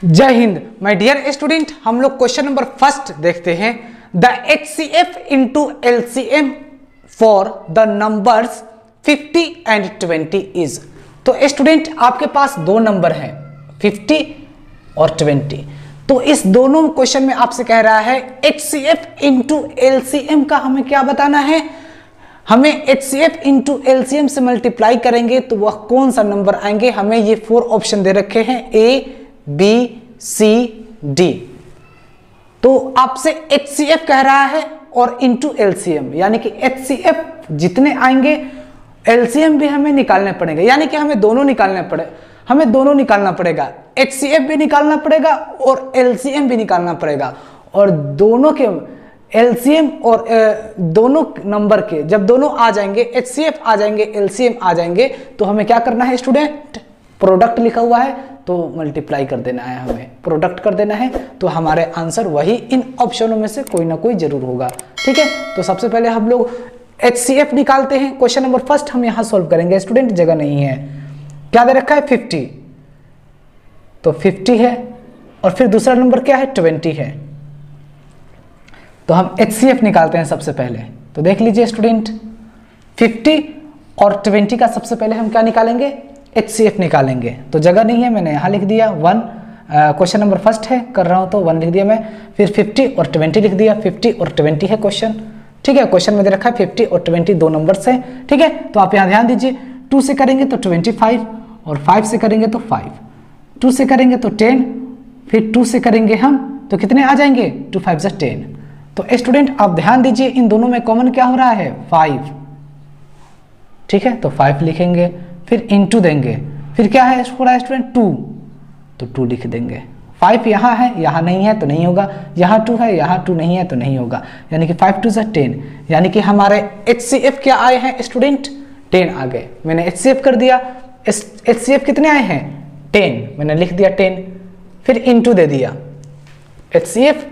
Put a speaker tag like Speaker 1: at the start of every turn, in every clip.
Speaker 1: जय Hind my dear student. हम लोग क्वेश्चन नंबर फर्स्ट देखते हैं। The HCF into LCM for the numbers 50 and 20 is. तो स्टूडेंट आपके पास दो नंबर हैं 50 और 20। तो इस दोनों क्वेश्चन में आपसे कह रहा है HCF इंटू LCM का हमें क्या बताना है। हमें HCF इंटू LCM से मल्टीप्लाई करेंगे तो वह कौन सा नंबर आएंगे। हमें ये 4 ऑप्शन दे रखे हैं A B C D। तो आपसे HCF कह रहा है और इंटू LCM, यानी कि HCF जितने आएंगे LCM भी हमें निकालने पड़ेंगे, यानी कि हमें दोनों निकालना पड़ेगा। HCF भी निकालना पड़ेगा और LCM भी निकालना पड़ेगा। और दोनों के LCM और दोनों नंबर के जब दोनों आ जाएंगे, HCF आ जाएंगे, LCM आ जाएंगे, तो हमें क्या करना है स्टूडेंट, प्रोडक्ट लिखा हुआ है तो मल्टीप्लाई कर देना है, हमें प्रोडक्ट कर देना है। तो हमारे आंसर वही इन ऑप्शनों में से कोई ना कोई जरूर होगा। ठीक है, तो सबसे पहले हम लोग HCF निकालते हैं। क्वेश्चन नंबर फर्स्ट हम यहां सॉल्व करेंगे। स्टूडेंट जगह नहीं है, क्या दे रखा है 50, तो 50 है और फिर दूसरा नंबर क्या है 20 है। तो हम HCF निकालते हैं सबसे पहले। तो देख लीजिए स्टूडेंट, 50 और 20 का सबसे पहले हम क्या निकालेंगे, HCF निकालेंगे। तो जगह नहीं है, मैंने यहाँ लिख दिया 1। क्वेश्चन नंबर फर्स्ट है, कर रहा हूँ तो 1 लिख दिया मैं। फिर 50 और 20 लिख दिया, 50 और 20 है क्वेश्चन। ठीक है, क्वेश्चन में दे रखा है 50 और 20 दो नंबर्स हैं। ठीक है, तो आप यहाँ ध्यान दीजिए, 2 से करेंगे तो 25 और 5 से करेंगे तो 5, 2 से करेंगे तो 10, फिर 2 से करेंगे हम तो कितने आ जाएंगे, 2 5 जा 10। तो स्टूडेंट आप ध्यान दीजिए, इन दोनों में कॉमन क्या हो रहा है 5। ठीक है, तो 5 लिखेंगे, फिर इंटू देंगे, फिर क्या है हो रहा है स्टूडेंट 2, तो 2 लिख देंगे। 5 यहाँ है, यहाँ नहीं है तो नहीं होगा, यहाँ 2 है, यहाँ 2 नहीं है तो नहीं होगा, यानी कि 5 2 जा 10। यानी कि हमारे HCF क्या आए हैं स्टूडेंट, 10 आ गए। मैंने HCF कर दिया। HCF कितने आए हैं 10, मैंने लिख दिया 10, फिर इंटू दे दिया। HCF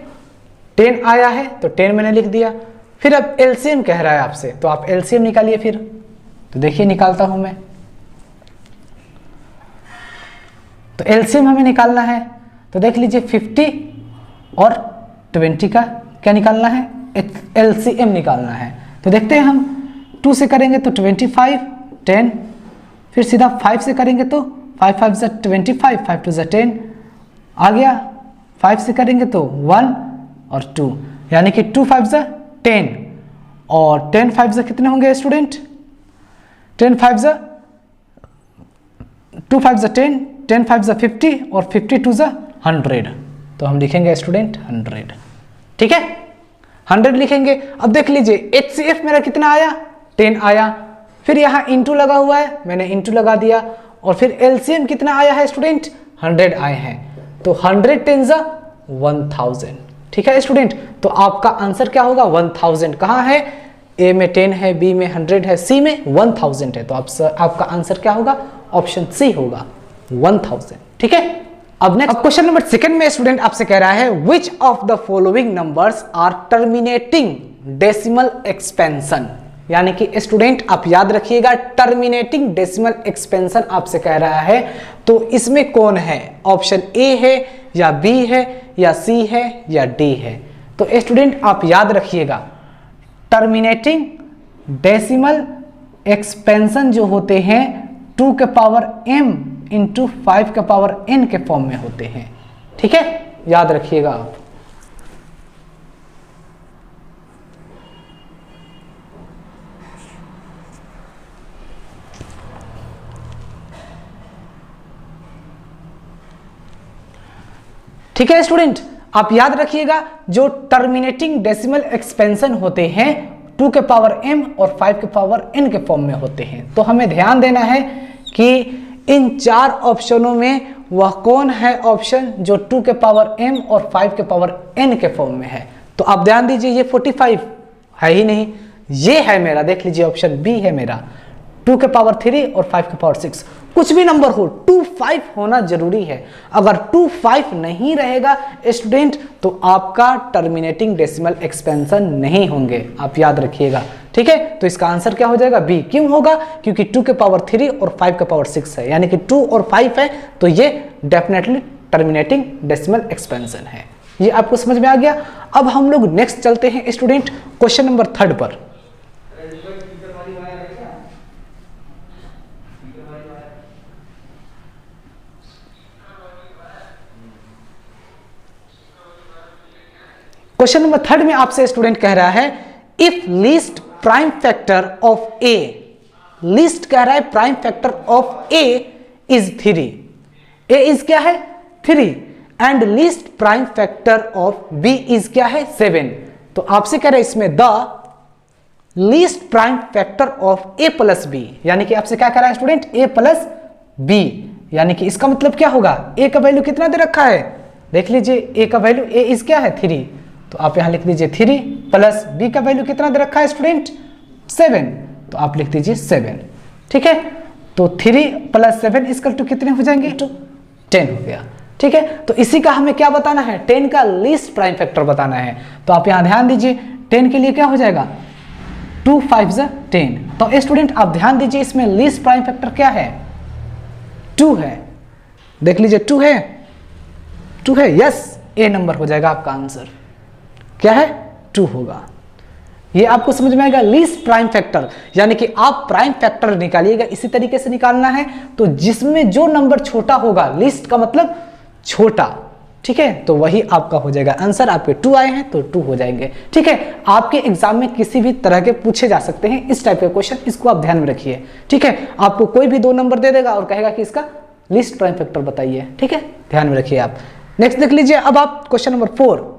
Speaker 1: 10 आया है तो 10 मैंने लिख दिया। फिर अब LCM कह रहा है आपसे, तो आप LCM निकालिए। फिर तो देखिए निकालता हूं मैं। तो LCM हमें निकालना है, तो देख लीजिए 50 और 20 का क्या निकालना है, LCM निकालना है। तो देखते हैं हम, 2 से करेंगे तो 25, 10, फिर सीधा 5 से करेंगे तो 5 5 जा 25, 5 2 जा 10 आ गया। 5 से करेंगे तो 1 और 2, यानी कि 2 5 जा 10 और 10 5 जा कितने होंगे स्टूडेंट, 10 5 जा 2 5 जा 10, 10 5 जा 50 और 50 2 जा 100। तो हम लिखेंगे स्टूडेंट 100। ठीक है, 100 लिखेंगे। अब देख लीजिए HCF मेरा कितना आया, 10 आया। फिर यहाँ इंटू लगा हुआ है, मैंने इंटू लगा दिया। और फिर LCM कितना आया है स्टूडेंट, 100 आए हैं। तो 100 10 जा 1000। ठीक है स्टूडेंट, तो आपका आंसर क्या होगा 1000। कहाँ है, A में 10 है, B में 100 है, C में 1000 है। तो आपका आंसर क्या होगा, ऑप्शन C होगा 1000। ठीक है, अब नेक्स्ट क्वेश्चन नंबर सेकंड में स्टूडेंट आपसे कह रहा है which of the following numbers are terminating decimal expansion. यानी कि स्टूडेंट आप याद रखिएगा, टर्मिनेटिंग डेसिमल एक्सपेंशन आपसे कह रहा है। तो इसमें कौन है, ऑप्शन A है या B है या C है या D है। तो स्टूडेंट आप याद रखिएगा, टर्मिनेटिंग डेसिमल एक्सपेंशन जो होते हैं 2 के पावर m इंटू 5 के पावर n के फॉर्म में होते हैं। ठीक है, याद रखिएगा आप। ठीक है स्टूडेंट, आप याद रखिएगा, जो टर्मिनेटिंग डेसिमल एक्सपेंशन होते हैं 2 के पावर m और 5 के पावर n के फॉर्म में होते हैं। तो हमें ध्यान देना है कि इन 4 ऑप्शनों में वह कौन है ऑप्शन जो 2 के पावर m और 5 के पावर n के फॉर्म में है। तो आप ध्यान दीजिए, ये 45 है ही नहीं, ये है मेरा, देख लीजिए ऑप्शन B है मेरा, 2 के पावर 3 और 5 के पावर 6। कुछ भी नंबर हो 2 5 होना जरूरी है। अगर 2 5 नहीं रहेगा स्टूडेंट तो आपका टर्मिनेटिंग डेसिमल एक्सपेंशन नहीं होंगे, आप याद रखिएगा। ठीक है, तो इसका आंसर क्या हो जाएगा, बी। क्यों होगा, क्योंकि 2 के पावर 3 और 5 के पावर 6 है, यानी कि 2 और 5 है, तो ये डेफिनेटली टर्मिनेटिंग डेसिमल एक्सपेंशन है। ये आपको समझ में आ गया। अब हम लोग नेक्स्ट चलते हैं स्टूडेंट क्वेश्चन नंबर 3 पर। क्वेश्चन नंबर 3 में आपसे स्टूडेंट कह रहा है if least prime factor of A, least कह रहा है prime factor of A is 3, A is क्या है 3, and least prime factor of B is क्या है 7। तो आपसे कह रहे हैं इसमें the least prime factor of A plus B, यानी कि आपसे क्या कह रहा है स्टूडेंट ए प्लस बी, यानी कि इसका मतलब क्या होगा ए का वैल्यू कितना दे रखा है, देख लीजिए ए का वैल्यू ए इज क्या है 3, तो आप यहां लिख दीजिए 3 प्लस बी का वैल्यू कितना दे रखा है स्टूडेंट 7, तो आप लिख दीजिए 7। ठीक है, तो 3 प्लस 7 इक्वल टू कितने हो जाएंगे 10 हो गया। ठीक है, तो इसी का हमें क्या बताना है 10 का लीस्ट प्राइम फैक्टर बताना है। तो आप यहां ध्यान दीजिए 10 के लिए क्या हो जाएगा 2 5 10। तो स्टूडेंट आप ध्यान दीजिए इसमें लीस्ट प्राइम फैक्टर क्या है 2 है, देख लीजिए 2 है, यस ए नंबर हो जाएगा आपका आंसर, क्या है 2 होगा। ये आपको समझ में आएगा लीस्ट प्राइम फैक्टर, यानी कि आप प्राइम फैक्टर निकालिएगा इसी तरीके से निकालना है, तो जिसमें जो नंबर छोटा होगा, लीस्ट का मतलब छोटा, ठीक है, तो वही आपका हो जाएगा आंसर। आपके 2 आए हैं तो 2 हो जाएंगे। ठीक है, आपके एग्जाम में किसी भी तरह के पूछे जा सकते हैं इस टाइप के क्वेश्चन, इसको आप ध्यान में रखिए। ठीक है, आपको कोई भी 2 नंबर दे देगा और कहेगा कि इसका लीस्ट प्राइम फैक्टर बताइए। ठीक है, ध्यान में रखिए आप। नेक्स्ट देख लीजिए अब आप क्वेश्चन नंबर 4,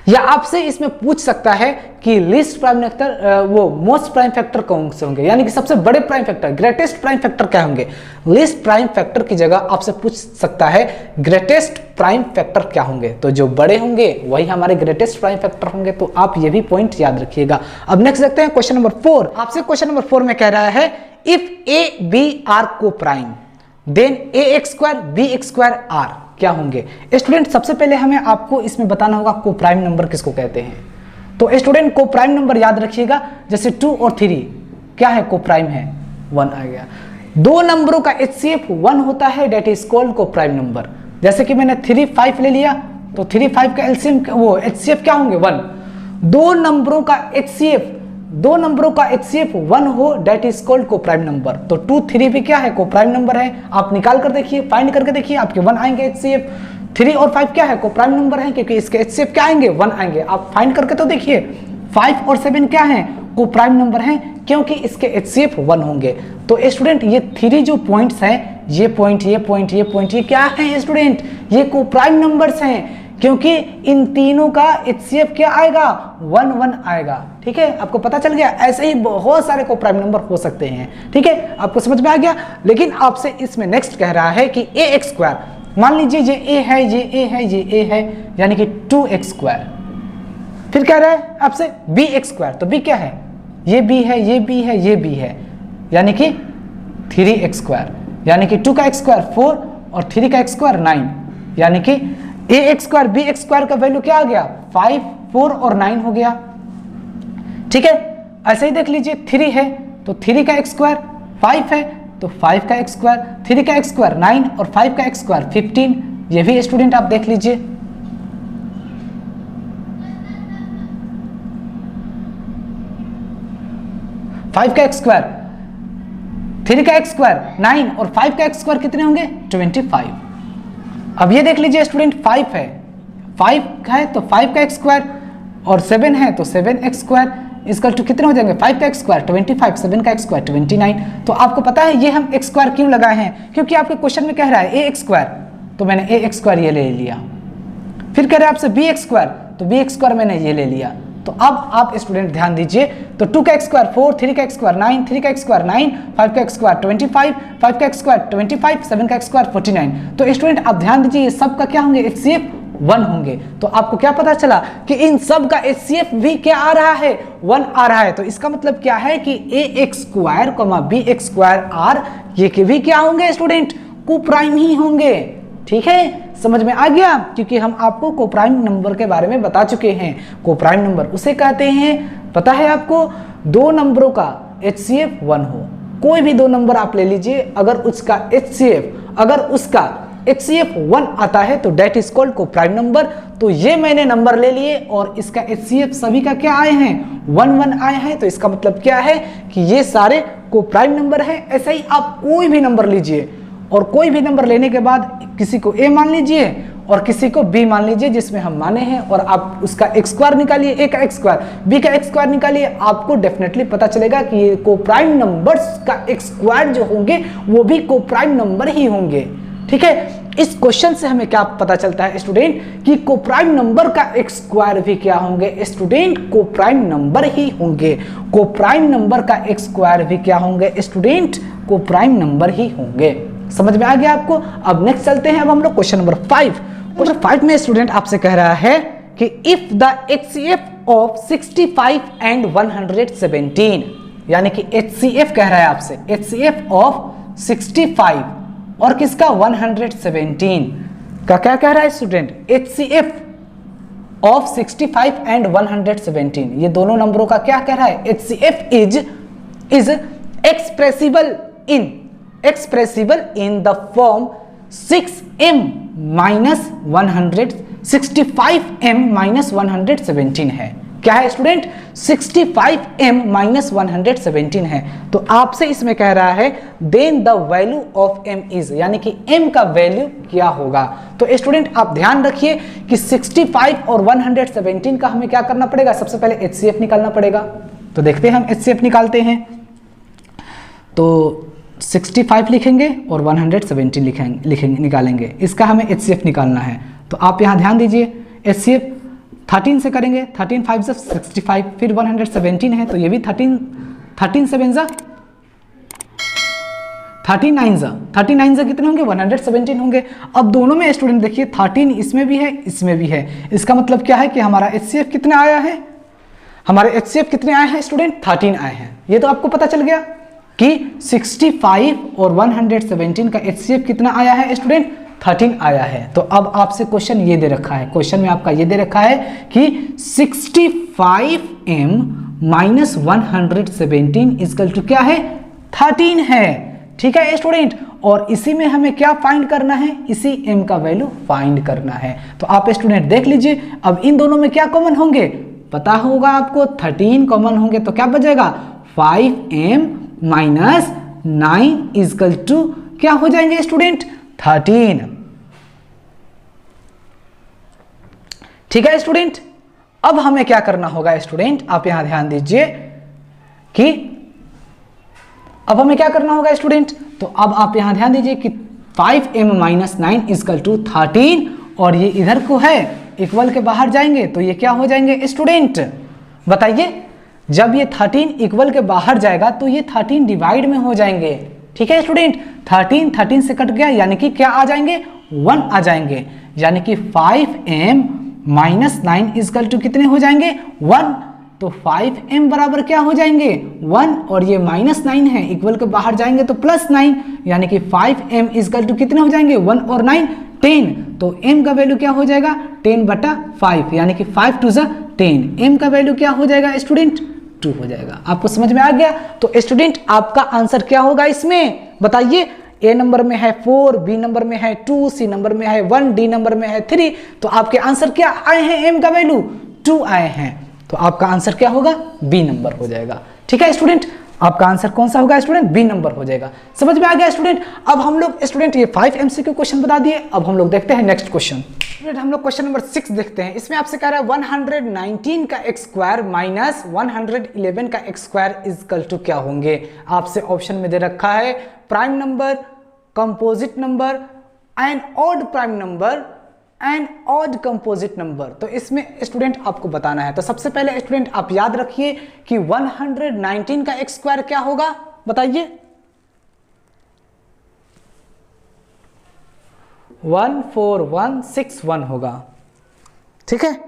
Speaker 1: या आपसे इसमें पूछ सकता है कि लीस्ट प्राइम फैक्टर वो मोस्ट प्राइम फैक्टर कौन से होंगे, यानी कि सबसे बड़े prime factor, greatest prime factor क्या होंगे। लीस्ट प्राइम फैक्टर की जगह आपसे पूछ सकता है ग्रेटेस्ट प्राइम फैक्टर क्या होंगे, तो जो बड़े होंगे वही हमारे ग्रेटेस्ट प्राइम फैक्टर होंगे। तो आप ये भी पॉइंट याद रखिएगा। अब नेक्स्ट देखते हैं क्वेश्चन नंबर 4। आपसे क्वेश्चन नंबर 4 में कह रहा है if A B are coprime then A x square B x square are क्या होंगे। स्टूडेंट सबसे पहले हमें आपको इसमें बताना होगा को प्राइम नंबर किसको कहते हैं। तो स्टूडेंट को प्राइम नंबर याद रखिएगा, जैसे 2 और 3 क्या है को प्राइम है 1 आ गया। 2 नंबरों का HCF 1 होता है, डेट इज कॉल्ड को प्राइम नंबर। जैसे कि मैंने 3 5 ले लिया तो 3 5 का एलसीएम वो HCF क्या होंगे 1। 2 नंबरों का HCF 1 हो, डेट इज कॉल्ड को प्राइम नंबर। तो 2 3 भी क्या है को प्राइम नंबर है। आप निकाल कर देखिए, फाइंड करके देखिए, आपके 1 आएंगे HCF। 3 और 5 क्या है को प्राइम नंबर है, क्योंकि इसके HCF क्या आएंगे 1 आएंगे। आप फाइंड करके तो देखिए 5 और 7 क्या है को प्राइम नंबर हैं, क्योंकि इसके HCF 1 होंगे। तो स्टूडेंट ये 3 जो पॉइंट्स हैं, ये पॉइंट ये क्या है स्टूडेंट, ये को प्राइम नंबर्स हैं, क्योंकि इन तीनों का HCF क्या आएगा 1 1 आएगा। ठीक है, आपको पता चल गया। ऐसे ही बहुत सारे को प्राइम नंबर हो सकते हैं। ठीक है, आपको समझ में आ गया। लेकिन आपसे इसमें नेक्स्ट कह रहा है कि ए एक्स स्क्वायर, मान लीजिए ये ए है, ये ए है, ये ए है, यानी कि 2x स्क्वायर। फिर कह रहा है आपसे बी एक्स स्क्वायर, तो बी क्या है, ये बी है, ये बी है, ये बी है, यानी कि 3x स्क्वायर, यानी कि 2 का x स्क्वायर 4 और 3 का x स्क्वायर 9, यानी कि A x square B x square का वैल्यू क्या आ गया 5 4 और 9 हो गया। ठीक है, ऐसे ही देख लीजिए 3 है तो 3 का एक्स स्क्वायर, 5 है तो 5 का एक्स स्क्वायर, 3 का एक्स स्क्वायर 9 और 5 का एक्स स्क्वायर 15। ये भी स्टूडेंट आप देख लीजिए। फाइव का एक्स स्क्वायर, 3 का एक्स स्क्वायर 9 और 5 का एक्स स्क्वायर कितने होंगे 25। अब ये देख लीजिए स्टूडेंट 5 है, 5 है तो 5 का एक्स स्क्वायर और 7 है तो 7x स्क्वायर इसकल टू कितने हो जाएंगे 5 का एक्स स्क्वायर 25, 7 का एक्स स्क्वायर 29। तो आपको पता है ये हम एक्स स्क्वायर क्यों लगाए हैं, क्योंकि आपके क्वेश्चन में कह रहा है ए एक्स स्क्वायर, तो मैंने ए एक्स स्क्वायर ये ले लिया। फिर कह रहा है आपसे बी एक्स स्क्वायर, तो बी एक्स स्क्वायर मैंने ये ले लिया। तो अब आप स्टूडेंट ध्यान दीजिए, तो 2 का एक्स स्क्वायर 4, 3 का एक्स स्क्वायर 9, 3 का एक्स स्क्वायर 9, 5 का एक्स स्क्वायर 25, 5 का एक्स स्क्वायर 25, 7 का एक्स स्क्वायर 49। तो स्टूडेंट आप ध्यान दीजिए ये सब का क्या होंगे HCF 1 होंगे। तो आपको क्या पता चला कि इन सब का HCF भी क्या आ रहा है 1 आ रहा है। तो इसका मतलब क्या है कि A x square B x square R ये के भी क्या होंगे स्टूडेंट कोप्राइम ही होंगे। ठीक है, समझ में आ गया, क्योंकि हम आपको कोप्राइम नंबर के बारे में बता चुके हैं। कोप्राइम नंबर उसे कहते हैं, पता है आपको, 2 नंबरों का HCF 1 हो। कोई भी 2 नंबर आप ले लीजिए, अगर उसका HCF अगर उसका HCF 1 आता है तो डेट इज कॉल्ड को प्राइम नंबर। तो ये मैंने नंबर ले लिए और इसका HCF सभी का क्या आए हैं, 1 1 आए हैं। तो इसका मतलब क्या है कि ये सारे को प्राइम नंबर है। ऐसे ही आप कोई भी नंबर लीजिए और कोई भी नंबर लेने के बाद किसी को A मान लीजिए और किसी को B मान लीजिए जिसमें हम माने हैं, और आप उसका x स्क्वायर निकालिए, A का x स्क्वायर, B का x स्क्वायर निकालिए, आपको डेफिनेटली पता चलेगा कि ये कोप्राइम नंबर्स का x स्क्वायर जो होंगे वो भी कोप्राइम नंबर ही होंगे। ठीक है, इस क्वेश्चन से हमें क्या पता चलता है स्टूडेंट कि कोप्राइम नंबर का x स्क्वायर भी क्या होंगे स्टूडेंट, कोप्राइम नंबर ही होंगे। कोप्राइम नंबर का x स्क्वायर भी क्या होंगे स्टूडेंट, कोप्राइम नंबर ही होंगे। समझ में आ गया आपको। अब नेक्स्ट चलते हैं, अब हम लोग क्वेश्चन नंबर 5। क्वेश्चन 5 में स्टूडेंट आपसे कह रहा है कि if the HCF of 65 and 117, यानी कि HCF कह रहा है आपसे, HCF ऑफ 65 और किसका 117 का क्या कह रहा है स्टूडेंट, HCF ऑफ 65 एंड 117, ये दोनों नंबरों का क्या कह रहा है, HCF is expressible in the form 6m minus 165m minus 117 है। क्या है स्टूडेंट, 65m minus 117 है। तो आपसे इसमें कह रहा है then the value of m is, यानी कि m का वैल्यू क्या होगा। तो स्टूडेंट आप ध्यान रखिए कि 65 और 117 का हमें क्या करना पड़ेगा, सबसे पहले HCF निकालना पड़ेगा। तो देखते हैं हम HCF निकालते हैं। तो 65 लिखेंगे और 117 लिखेंगे निकालेंगे, इसका हमें HCF निकालना है। तो आप यहाँ ध्यान दीजिए, HCF 13 से करेंगे, 13 5 से 65, फिर 117 है तो ये भी 13 7 जा 39 जा कितने होंगे, 117 होंगे। अब दोनों में स्टूडेंट देखिए 13 इसमें भी है इसमें भी है, इसका मतलब क्या है कि हमारा HCF कितना आया है, हमारे HCF कितने आए हैं स्टूडेंट, 13 आए हैं। ये तो आपको पता चल गया कि 65 और 117 का HCF कितना आया है स्टूडेंट, 13 आया है। तो अब आपसे क्वेश्चन ये दे रखा है, क्वेश्चन में आपका ये दे रखा है कि 65m माइनस 117 इक्वल टू क्या है, 13 है। ठीक है स्टूडेंट, और इसी में हमें क्या फाइंड करना है, इसी m का वैल्यू फाइंड करना है। तो आप स्टूडेंट देख लीजिए, अब इन दोनों में क्या कॉमन होंगे, पता होगा आपको 13 कॉमन होंगे तो क्या बचेगा, 5m माइनस 9 इक्वल टू क्या हो जाएंगे स्टूडेंट, 13। ठीक है स्टूडेंट, अब हमें क्या करना होगा स्टूडेंट, आप यहां ध्यान दीजिए कि अब हमें क्या करना होगा स्टूडेंट। तो अब आप यहां ध्यान दीजिए कि 5m माइनस 9 इक्वल टू 13, और ये इधर को है इक्वल के बाहर जाएंगे तो ये क्या हो जाएंगे स्टूडेंट, बताइए। जब ये 13 इक्वल के बाहर जाएगा तो ये 13 डिवाइड में हो जाएंगे। ठीक है स्टूडेंट, 13 से कट गया यानी कि क्या आ जाएंगे, 1 आ जाएंगे, यानी कि 5m माइनस 9 इक्वल टू कितने हो जाएंगे, 1। तो 5m बराबर क्या हो जाएंगे, 1, और ये माइनस 9 है, इक्वल के बाहर जाएंगे तो प्लस 9, यानी कि 5m इक्वल टू कितने हो जाएंगे, 1 और 9 10। तो m का वैल्यू क्या हो जाएगा, 10/5, यानी कि 5 2 10। m का वैल्यू क्या हो जाएगा स्टूडेंट, 2 हो जाएगा। आपको समझ में आ गया। तो स्टूडेंट आपका आंसर क्या होगा इसमें, बताइए। A नंबर में है 4, B नंबर में है 2, C नंबर में है 1, D नंबर में है 3। तो आपके आंसर क्या आए हैं, m का वैल्यू 2 आए हैं। तो आपका आंसर क्या होगा, B नंबर हो जाएगा। ठीक है स्टूडेंट, आपका आंसर कौन सा होगा स्टूडेंट, बी नंबर हो जाएगा। समझ में आ गया स्टूडेंट। अब हम लोग स्टूडेंट ये 5 MCQ क्वेश्चन बता दिए, अब हम लोग देखते हैं नेक्स्ट क्वेश्चन। स्टूडेंट हम लोग क्वेश्चन नंबर 6 देखते हैं। इसमें आपसे कह रहा है 119 का x स्क्वायर माइनस 111 का x स्क्वायर इक्वल टू क्या होंगे। आपसे ऑप्शन में दे रखा है prime number, composite number, and odd prime number and odd composite number. तो इसमें स्टूडेंट आपको बताना है। तो सबसे पहले स्टूडेंट आप याद रखिए कि 119 का x स्क्वायर क्या होगा, बताइए। 14161 होगा, ठीक है।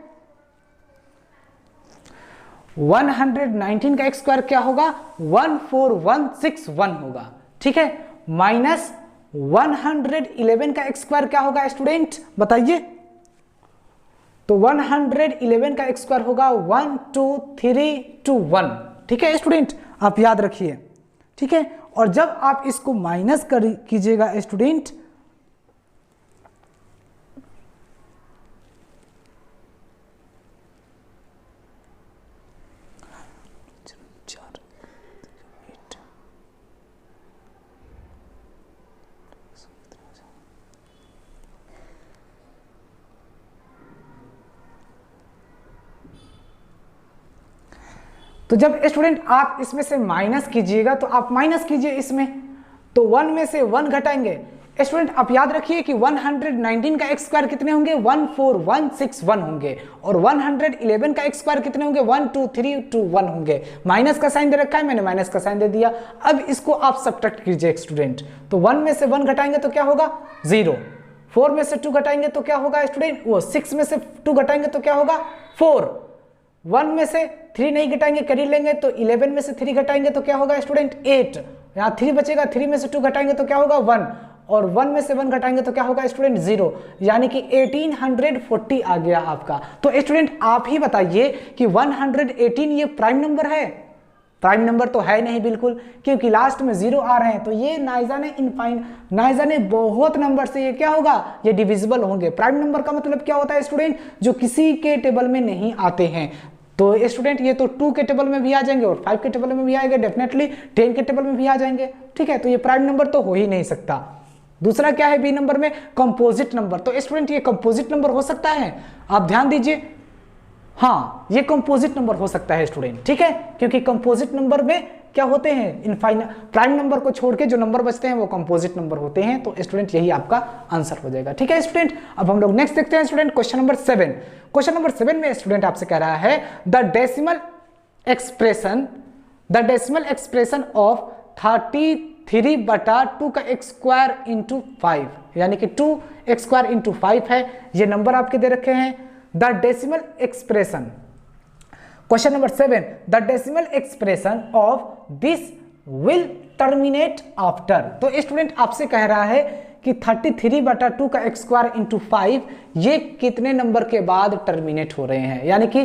Speaker 1: 119 का x स्क्वायर क्या होगा, 14161 होगा, ठीक है। माइनस 111 का x स्क्वायर क्या होगा स्टूडेंट, बताइए। तो 111 का x स्क्वायर होगा 12321, ठीक है स्टूडेंट, आप याद रखिए, ठीक है। और जब आप इसको माइनस कीजिएगा स्टूडेंट, तो जब स्टूडेंट आप इसमें से माइनस कीजिएगा तो आप माइनस कीजिए इसमें, तो 1 में से 1 घटाएंगे। स्टूडेंट आप याद रखिए कि 119 का एक्स स्क्वायर कितने होंगे, 14161 होंगे, और 111 का एक्स स्क्वायर कितने होंगे, 12321 होंगे। माइनस का साइन दे रखा है, मैंने माइनस का साइन दे दिया। अब इसको आप सब्ट्रैक्ट कीजिए स्टूडेंट, तो 1 में से 1 घटाएंगे तो क्या होगा 0, 4 में से 2 घटाएंगे तो क्या होगा स्टूडेंट, वो 6 में से 2 घटाएंगे तो क्या होगा 4, 1 में से 3 नहीं घटाएंगे, कर ही लेंगे, तो 11 में से 3 घटाएंगे तो क्या होगा स्टूडेंट 8, यहाँ 3 बचेगा, 3 में से 2 घटाएंगे तो क्या होगा 1, और 1 में से 1 घटाएंगे तो क्या होगा स्टूडेंट 0, यानी कि 1840 आ गया आपका। तो स्टूडेंट आप ही बताइए कि 118 ये प्राइम नंबर है? प्राइम नंबर तो है नहीं बिल्कुल, क्योंकि लास्ट में 0 आ रहे हैं, तो ये ना जाने बहुत नंबर से ये क्या होगा, ये डिविजिबल होंगे। प्राइम नंबर का मतलब क्या होता है स्टूडेंट, जो किसी के टेबल में नहीं आते हैं। तो स्टूडेंट ये तो 2 के टेबल में भी आ जाएंगे और 5 के टेबल में भी आएंगे, डेफिनेटली 10 के टेबल में भी आ जाएंगे, ठीक है। तो ये प्राइम नंबर तो हो ही नहीं सकता। दूसरा क्या है बी नंबर में, कंपोजिट नंबर। तो स्टूडेंट ये कंपोजिट नंबर हो सकता है, आप ध्यान दीजिए, हाँ ये कंपोजिट नंबर हो सकता है स्टूडेंट, ठीक है, क्योंकि कंपोजिट नंबर में क्या होते हैं, इनफाइनाइट, प्राइम नंबर को छोड़ के जो नंबर बचते हैं वो कंपोजिट नंबर होते हैं। तो स्टूडेंट यही आपका आंसर हो जाएगा, ठीक है स्टूडेंट। अब हम लोग नेक्स्ट देखते हैं student question number 7। Question number 7 में स्टूडेंट आपसे कह रहा है द डेसिमल एक्सप्रेशन ऑफ 33/2 का एक्स स्क्वायर इंटू 5, यानी कि 2x स्क्वायर इंटू 5 है, ये नंबर आपके दे रखे हैं। The decimal expression, question number 7, the decimal expression of this will terminate after. तो स्टूडेंट आपसे कह रहा है कि 33/2 का एक्स स्क्वायर इंटू 5 ये कितने नंबर के बाद टर्मिनेट हो रहे हैं, यानी कि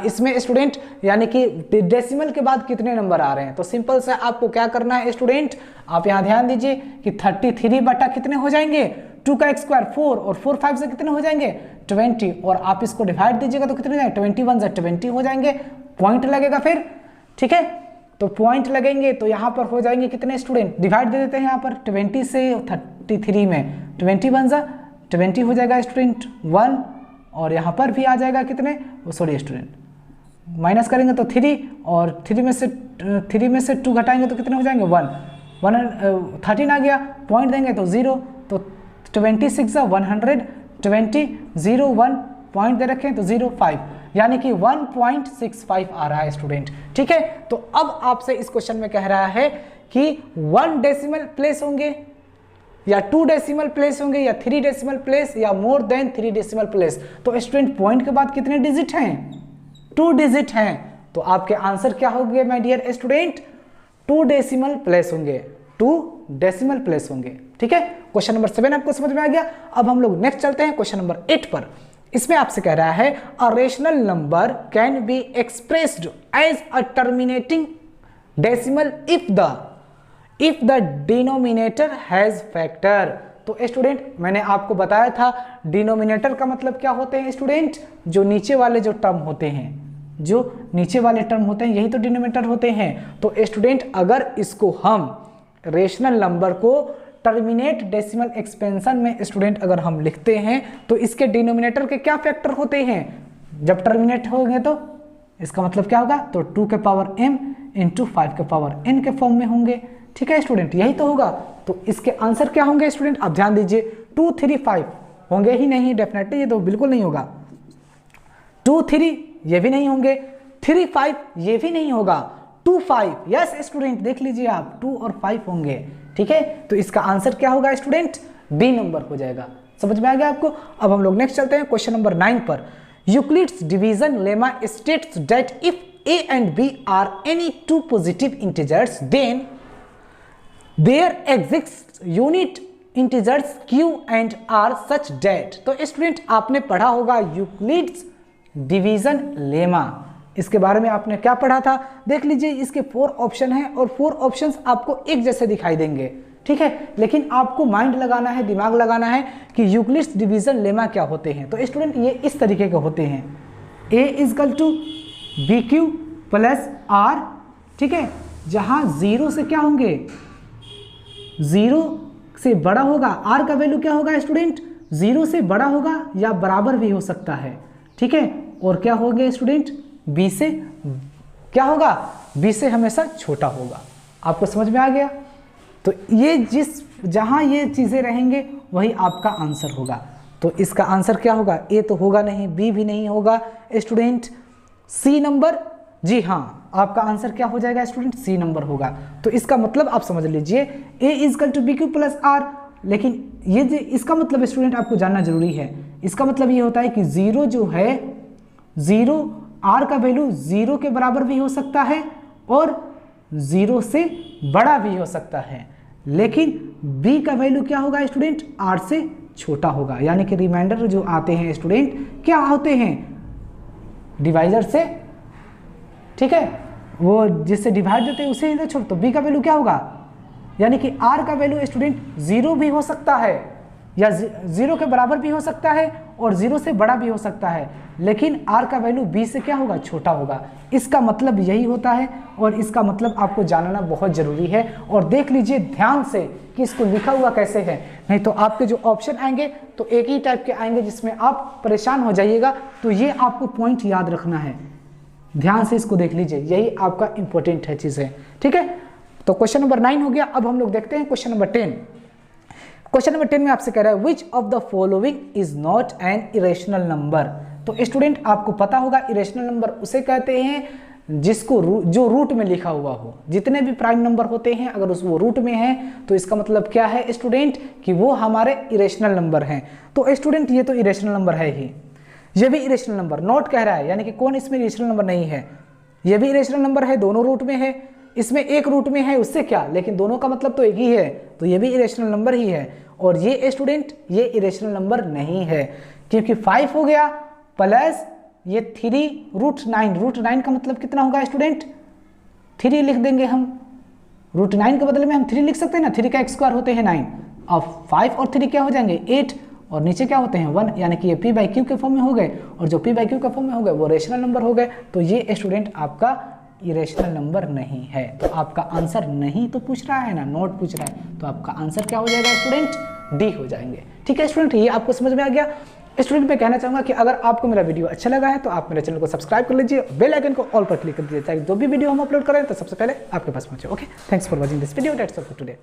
Speaker 1: इसमें स्टूडेंट यानी कि डेसिमल के बाद कितने नंबर आ रहे हैं। तो सिंपल से आपको क्या करना है स्टूडेंट, आप यहाँ ध्यान दीजिए कि 33 बटा कितने हो जाएंगे 2 का एक्स स्क्वायर 4, और 4 5 से कितने हो जाएंगे 20, और आप इसको डिवाइड दीजिएगा तो कितने हो जाएंगे 21 से 20 हो जाएंगे, पॉइंट लगेगा फिर, ठीक है। तो पॉइंट लगेंगे तो यहाँ पर हो जाएंगे कितने स्टूडेंट, डिवाइड दे देते हैं यहाँ पर 20 से 33 में, 21 से 20 हो जाएगा स्टूडेंट 1, और यहाँ पर भी आ जाएगा कितने, सॉरी स्टूडेंट माइनस करेंगे तो 3, और 3 में से 2 घटाएंगे तो कितने हो जाएंगे 1 13 आ गया, पॉइंट देंगे तो 0, तो 26 120 0 1 पॉइंट दे रखे हैं तो 0 5, यानी कि 1.65 आ रहा है स्टूडेंट, ठीक है। तो अब आपसे इस क्वेश्चन में कह रहा है कि 1 डेसिमल प्लेस होंगे या 2 डेसिमल प्लेस होंगे या 3 डेसिमल प्लेस या मोर देन 3 डेसिमल प्लेस। तो स्टूडेंट पॉइंट के बाद कितने डिजिट हैं, 2 डिजिट हैं, तो आपके आंसर क्या होंगे my dear student, 2 decimal place होंगे, 2 डेसिमल प्लेस होंगे, ठीक है। क्वेश्चन नंबर 7 आपको समझ में आ गया। अब हम लोग नेक्स्ट चलते हैं क्वेश्चन नंबर 8 पर। इसमें आपसे कह रहा है a rational number can be expressed as a terminating decimal if the denominator has factor. तो स्टूडेंट मैंने आपको बताया था डिनोमिनेटर का मतलब क्या होते हैं स्टूडेंट, जो नीचे वाले जो टर्म होते हैं, जो नीचे वाले टर्म होते हैं यही तो डिनोमिनेटर होते हैं। तो स्टूडेंट अगर इसको हम रेशनल नंबर को टर्मिनेट डेसिमल एक्सपेंशन में स्टूडेंट अगर हम लिखते हैं तो इसके डिनोमिनेटर के क्या फैक्टर होते हैं, जब टर्मिनेट होंगे तो इसका मतलब क्या होगा, तो 2 के पावर m इंटू 5 के पावर n के फॉर्म में होंगे, ठीक है स्टूडेंट, यही तो होगा। तो इसके आंसर क्या होंगे स्टूडेंट, आप ध्यान दीजिए 2 3 5 होंगे ही नहीं, डेफिनेटली ये तो बिल्कुल नहीं होगा, 2 3 ये भी नहीं होंगे, 3 5 ये भी नहीं होगा, 2 5 यस स्टूडेंट देख लीजिए आप 2 और 5 होंगे, ठीक है। तो इसका आंसर क्या होगा स्टूडेंट, बी नंबर हो जाएगा। समझ में आ गया आपको। अब हम लोग नेक्स्ट चलते हैं क्वेश्चन नंबर 9 पर। Euclid's division lemma states that if a and b are any two positive integers then there exists unit integers q and r such that। तो स्टूडेंट आपने पढ़ा होगा यूक्लिड्स डिवीजन लेमा, इसके बारे में आपने क्या पढ़ा था, देख लीजिए इसके 4 ऑप्शन हैं और 4 ऑप्शंस आपको एक जैसे दिखाई देंगे, ठीक है, लेकिन आपको माइंड लगाना है, दिमाग लगाना है कि यूक्लिड्स डिवीजन लेमा क्या होते हैं। तो स्टूडेंट ये इस तरीके के होते हैं, a equal to B Q plus R, ठीक है, जहां 0 से क्या होंगे, 0 से बड़ा होगा, r का वैल्यू क्या होगा स्टूडेंट, 0 से बड़ा होगा या बराबर भी हो सकता है, ठीक है, और क्या हो गया स्टूडेंट b से क्या होगा, b से हमेशा छोटा होगा। आपको समझ में आ गया? तो ये जहां ये चीजें रहेंगे वही आपका आंसर होगा। तो इसका आंसर क्या होगा, ए तो होगा नहीं, बी भी नहीं होगा स्टूडेंट, सी नंबर, जी हाँ आपका आंसर क्या हो जाएगा स्टूडेंट, सी नंबर होगा। तो इसका मतलब आप समझ लीजिए A equal to B Q plus R, लेकिन ये इसका मतलब स्टूडेंट आपको जानना जरूरी है। इसका मतलब ये होता है कि जीरो जो है, जीरो आर का वैल्यू जीरो के बराबर भी हो सकता है और जीरो से बड़ा भी हो सकता है, लेकिन बी का वैल्यू क्या होगा स्टूडेंट, आर से छोटा होगा। यानी कि रिमाइंडर जो आते हैं स्टूडेंट क्या होते हैं, डिवाइजर से, ठीक है, वो जिससे डिवाइड देते हैं उसे ही छोड़। तो बी का वैल्यू क्या होगा, यानी कि आर का वैल्यू स्टूडेंट जीरो भी हो सकता है या जीरो के बराबर भी हो सकता है और जीरो से बड़ा भी हो सकता है, लेकिन आर का वैल्यू बी से क्या होगा, छोटा होगा। इसका मतलब यही होता है और इसका मतलब आपको जानना बहुत जरूरी है। और देख लीजिए ध्यान से कि इसको लिखा हुआ कैसे है, नहीं तो आपके जो ऑप्शन आएंगे तो एक ही टाइप के आएंगे जिसमें आप परेशान हो जाइएगा। तो ये आपको पॉइंट याद रखना है, ध्यान से इसको देख लीजिए, यही आपका इंपॉर्टेंट है चीजें, ठीक है। तो क्वेश्चन नंबर 9 हो गया। अब हम लोग देखते हैं क्वेश्चन नंबर 10। क्वेश्चन नंबर 10 में आपसे कह रहा है which of the following is not an irrational number. तो स्टूडेंट आपको पता होगा इरेशनल नंबर उसे कहते हैं जिसको जो रूट में लिखा हुआ हो। जितने भी प्राइम नंबर होते हैं अगर वो रूट में है तो इसका मतलब क्या है स्टूडेंट कि वो हमारे इरेशनल नंबर हैं। तो स्टूडेंट ये तो इरेशनल नंबर है ही, ये भी इरेशनल नंबर नॉट कह रहा है, यानी कि कौन इसमें इरेशनल नंबर नहीं है, ये भी इरेशनल नंबर है, दोनों रूट में है, इसमें एक रूट में है उससे क्या, लेकिन दोनों का मतलब तो एक ही है, तो ये भी इरेशनल नंबर ही है। और ये स्टूडेंट ये इरेशनल नंबर नहीं है, क्योंकि 5 हो गया प्लस ये 3 रूट 9, रूट 9 का मतलब कितना होगा स्टूडेंट, 3 लिख देंगे हम, रूट 9 के बदले में हम 3 लिख सकते हैं ना, 3 का एक स्क्वायर होते हैं 9, अब 5 और 3 क्या हो जाएंगे 8 और नीचे क्या होते हैं 1, यानी कि ये p बाई क्यू के फॉर्म में हो गए, और जो p बाई क्यू के फॉर्म में हो गए वो रेशनल नंबर हो गए। तो ये स्टूडेंट आपका इरेशनल नंबर नहीं है। तो आपका आंसर नहीं तो पूछ रहा है ना, नॉट पूछ रहा है, तो आपका आंसर क्या हो जाएगा स्टूडेंट, डी हो जाएंगे। ठीक है स्टूडेंट, ये आपको समझ में आ गया। स्टूडेंट मैं कहना चाहूंगा कि अगर आपको मेरा वीडियो अच्छा लगा है तो आप मेरे चैनल को सब्सक्राइब कर लीजिए, बेल आइकन को ऑल पर क्लिक कर दीजिए ताकि जो भी वीडियो हम अपलोड करें तो सबसे पहले आपके पास पहुंचे। Okay, thanks for watching this video, that's all for today.